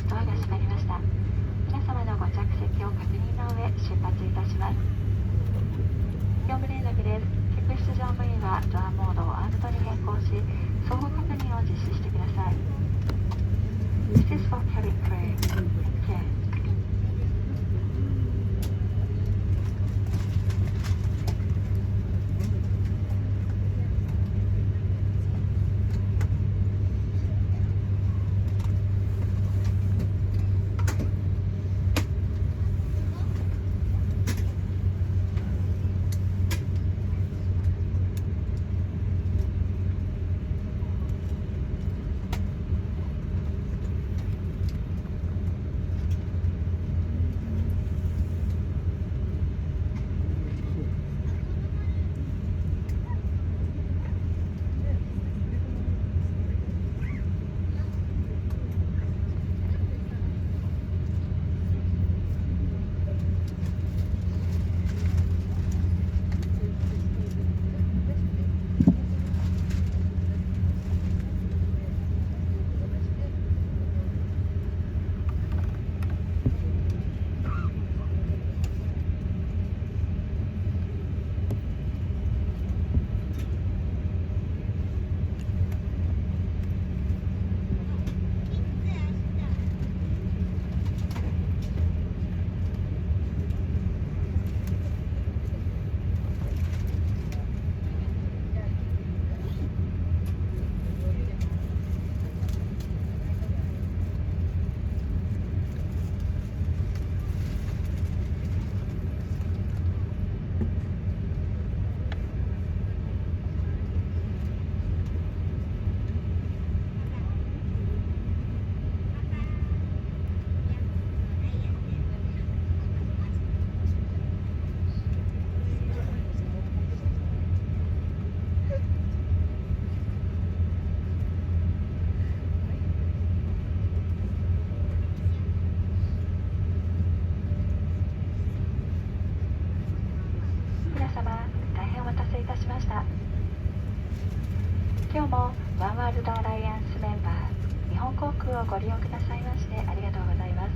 ドアが閉まりました。皆様のご着席を確認の上、出発いたします。業務連絡です。客室乗務員はドアモードをアームドに変更し、相互確認を実施してください。This is for cabin crew. Thank you.今日もワンワールドアライアンスメンバー日本航空をご利用くださいましてありがとうございます。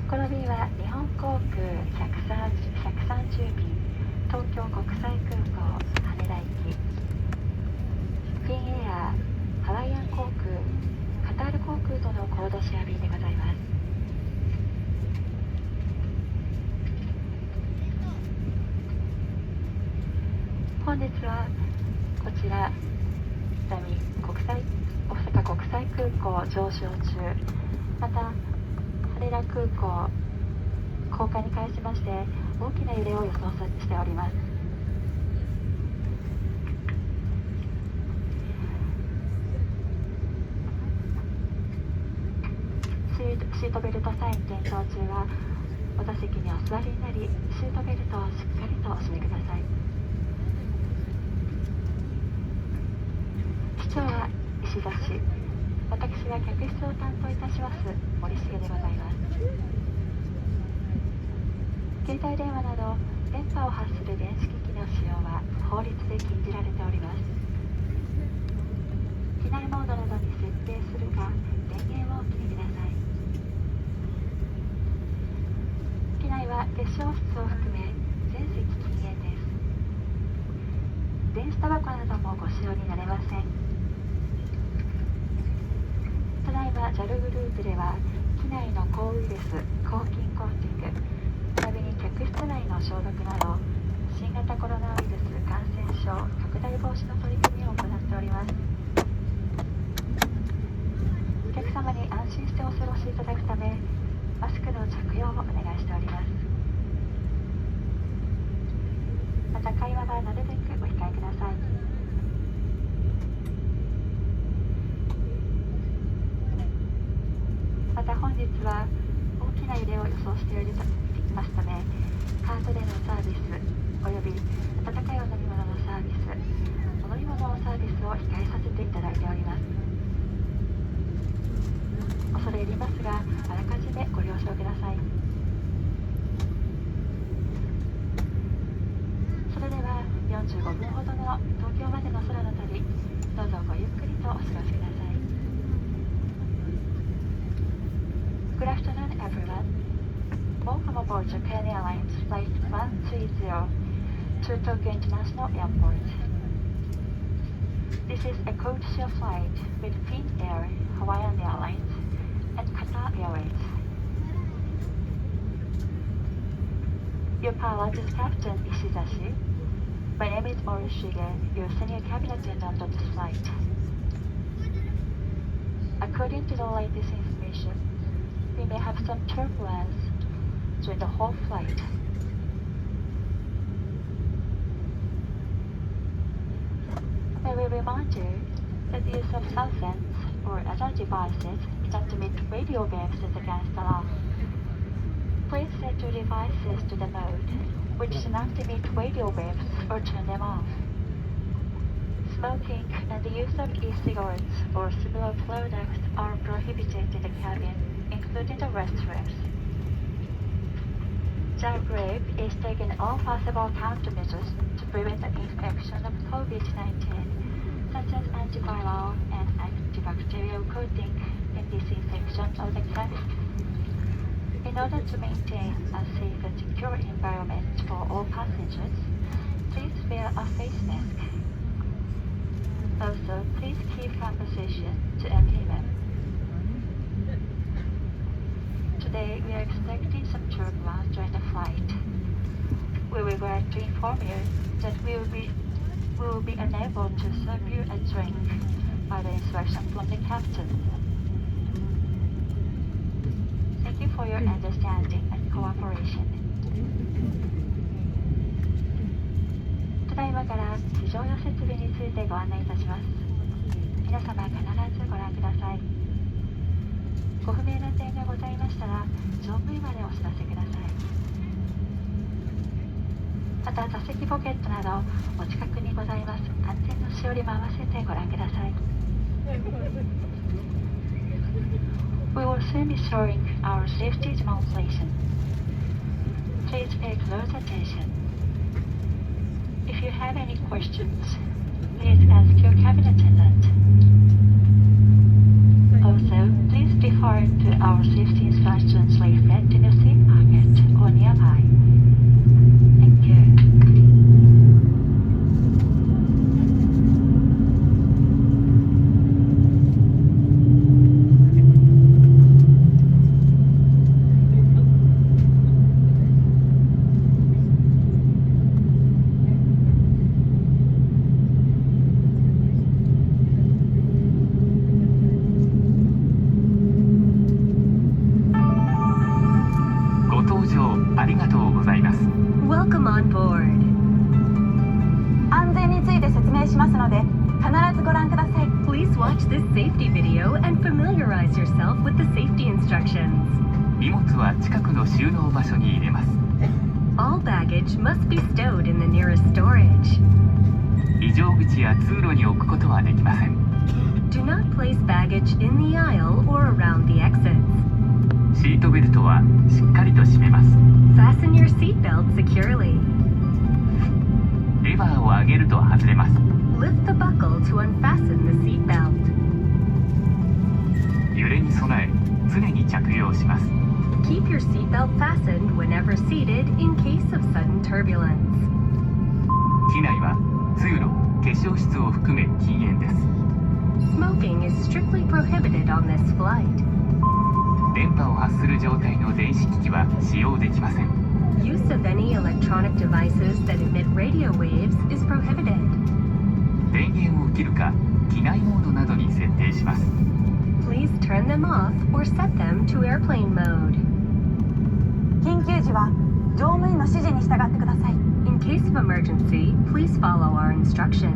この便は日本航空130便東京国際空港羽田行き、フィンエアー、ハワイアン航空、カタール航空とのコードシェア便でございます。本日はこちら伊丹大阪国際空港上昇中、また羽田空港降下に関しまして大きな揺れを予想しております。シートベルトサイン点灯中はお座席にお座りになり、シートベルトをしっかりとお締めください。市長は石田氏、私は客室を担当いたします森重でございます。携帯電話など電波を発する電子機器の使用は法律で禁じられております。機内モードなどに設定するか電源をお切りください。機内は結晶室を含め全席禁煙です。電子タバコなどもご使用になれません。ただいま JAL グループでは機内の抗ウイルス、抗菌コーティング、並びに客室内の消毒など新型コロナウイルス感染症拡大防止の取り組みを行っております。お客様に安心してお過ごしいただくためマスクの着用をお願いしております。また会話はなるべくお控えください。また本日は大きな揺れを予想しておりますため、カートでのサービスおよび温かいお飲み物のサービス、お飲み物のサービスを控えさせていただいております。恐れ入りますが、あらかじめご了承ください。それでは45分ほどの東京までの空の旅、どうぞごゆっくりとお過ごしください。Good afternoon, everyone. Welcome aboard Japan Airlines Flight 130 to Tokyo International Airport. This is a codeshare flight with Finnair, Hawaiian Airlines, and Qatar Airways. Your pilot is Captain Ishizashi. My name is Morishige, your senior cabin attendant on this flight. According to the latest information, we may have some turbulence during the whole flight. I will remind you that the use of cell phones or other devices that emit radio waves is against the law. Please set your devices to the mode which do not emit radio waves or turn them off. Smoking and the use of e-cigarettes or similar products are prohibited in the cabin, including the restrooms. The group is taking all possible countermeasures to prevent the infection of COVID-19, such as antiviral and antibacterial coating and disinfection of the cabin. In order to maintain a safe and secure environment for all passengers, please wear a face mask. Also, please keep conversation to a minimum. Today, we are expecting some turbulence during the flight. We regret to inform you that we will be unable to serve you a drink by the instruction from the captain. Thank you for your understanding and cooperation. ただいまから非常用設備についてご案内いたします。皆様必ずご覧ください。ご不明な点がございましたら乗務員までお知らせください。また座席ポケットなどお近くにございます安全のしおりも合わせてご覧ください。We will soon be showing our safety demonstration. Please pay close attention. If you have any questions, please ask your cabin attendant. Also, please refer to our safety instructions leaflet in your seat pocket or nearby. Thank you. 安全について説明しますので、必ずご覧ください。Please watch this safety video and familiarize yourself with the safety instructions. 荷物は近くの収納場所に入れます。All baggage must be stowed in the nearest storage. 非常口や通路に置くことはできません。Do not place baggage in the aisle or around the exits. シートベルトはしっかりと締めます。Fasten your seatbelt securely. レバーを上げると外れます。Lift the buckle to unfasten the seatbelt. 揺れに備え、常に着用します。Keep your seatbelt fastened whenever seated in case of sudden turbulence. 機内は通路、化粧室を含め禁煙です。Smoking is strictly prohibited on this flight. 電波を発する状態の電子機器は使用できません。Use of any electronic devices that emit radio waves is prohibited. 電源を切るか、機内モードなどに設定します。Please turn them off or set them to airplane mode. 緊急時は乗務員の指示に従ってください。In case of emergency, please follow our instructions.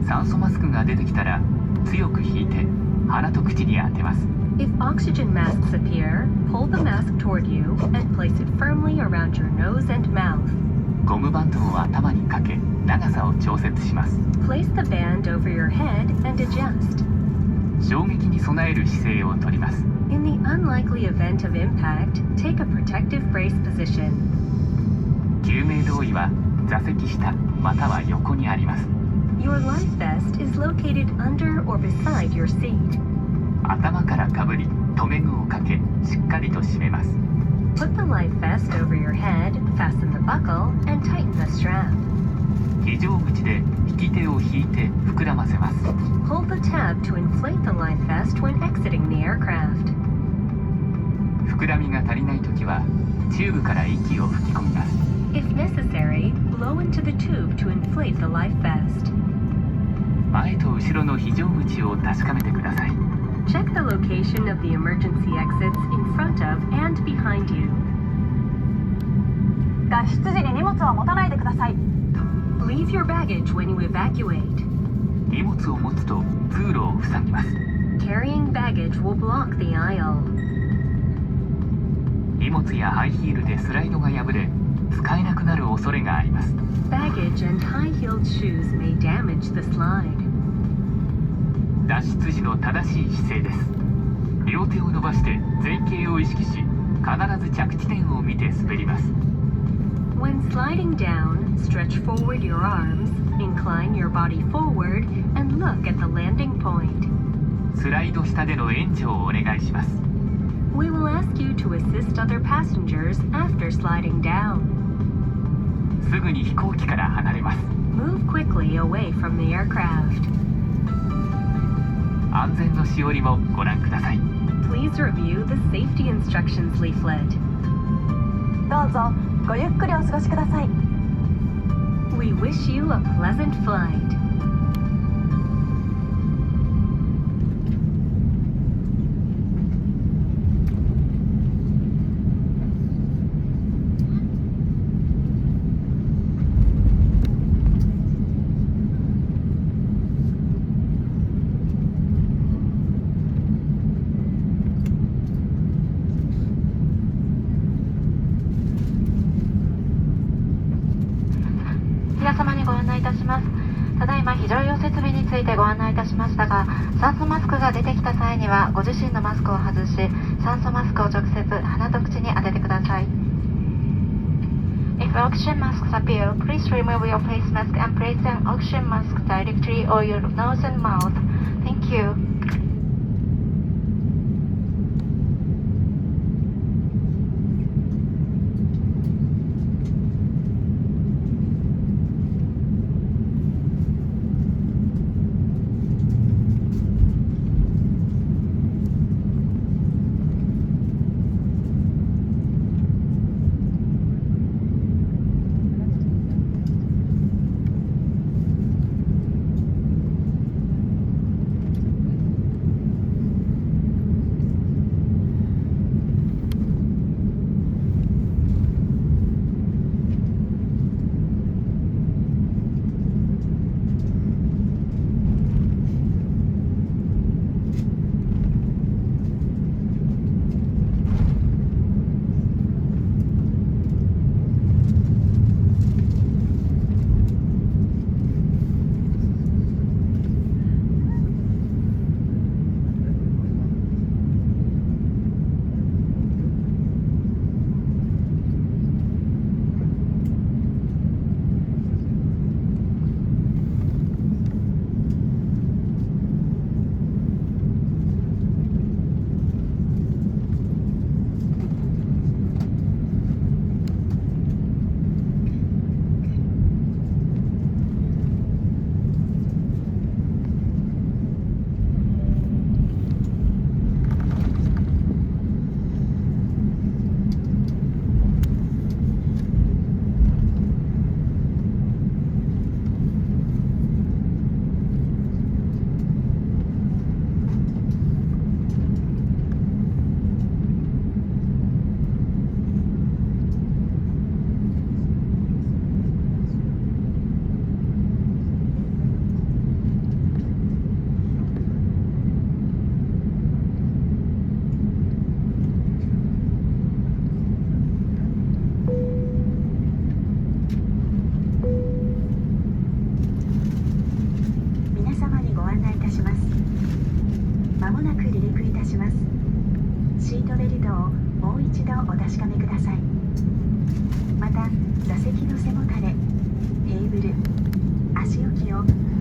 酸素マスクが出てきたら、強く引いて鼻と口に当てます。If oxygen masks appear, pull the mask toward you and place it firmly around your nose and mouth. ゴムバンドを頭にかけ、長さを調節します。Place the band over your head and adjust. 衝撃に備える姿勢をとります。In the unlikely event of impact, take a protective brace position. 救命胴衣は座席下または横にあります。Your life vest is located under or beside your seat. 頭からかぶり留め具をかけしっかりと締めます。 Put the life vest over your head, fasten the buckle, and tighten the strap. 非常口で引き手を引いて膨らませます。 Hold the tab to inflate the life vest when exiting the aircraft. 膨らみが足りないときはチューブから息を吹き込みます。 If necessary, blow into the tube to inflate the life vest. 前と後ろの非常口を確かめてください。 Check the location of the emergency exits in front of and behind you. 脱出時に荷物は持たないでください。 Leave your baggage when you evacuate. 荷物を持つと通路を塞ぎます。 Carrying baggage will block the aisle. 荷物やハイヒールでスライドが破れ使えなくなる恐れがあります。 Baggage and high-heeled shoes may damage the slide. 脱出時の正しい姿勢です。両手を伸ばして前傾を意識し必ず着地点を見て滑ります。 When sliding down, stretch forward your arms, incline your body forward, and look at the landing point. スライド下での援助をお願いします。 We will ask you to assist other passengers after sliding down. すぐに飛行機から離れます。 Move quickly away from the aircraft. 安全のしおりもご覧ください。 Please review the safety instructions leaflet. どうぞごゆっくりお過ごしください。 We wish you a pleasant flight. 皆様にご案内いたします。ただいま非常用設備についてご案内いたしましたが、酸素マスクが出てきた際にはご自身のマスクを外し、酸素マスクを直接鼻と口に当ててください。If oxygen masks appear, please remove your face mask and place an oxygen mask directly on your nose and mouth. Thank you.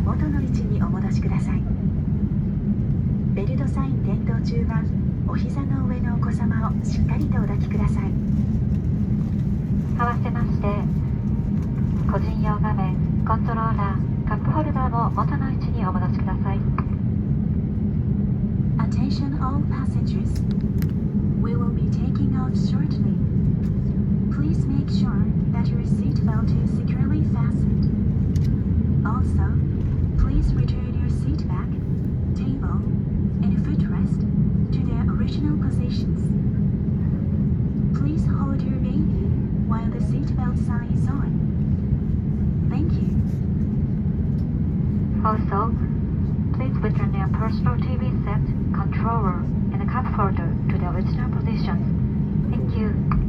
元中はお膝の上のお子様をしっかりとお抱きください。合わせまして、個人用画面、コントローラー、カップホルダーも元の位置にお戻しください。Attention all passengers. We will be taking off shortly. Please make sure that your seatbelt is securely fastened. Also, please return your seat back, table, and footrest to their original positions. Please hold your baby while the seatbelt sign is on. Thank you. Also, please return your personal TV set, controller, and cup holder to their original positions. Thank you.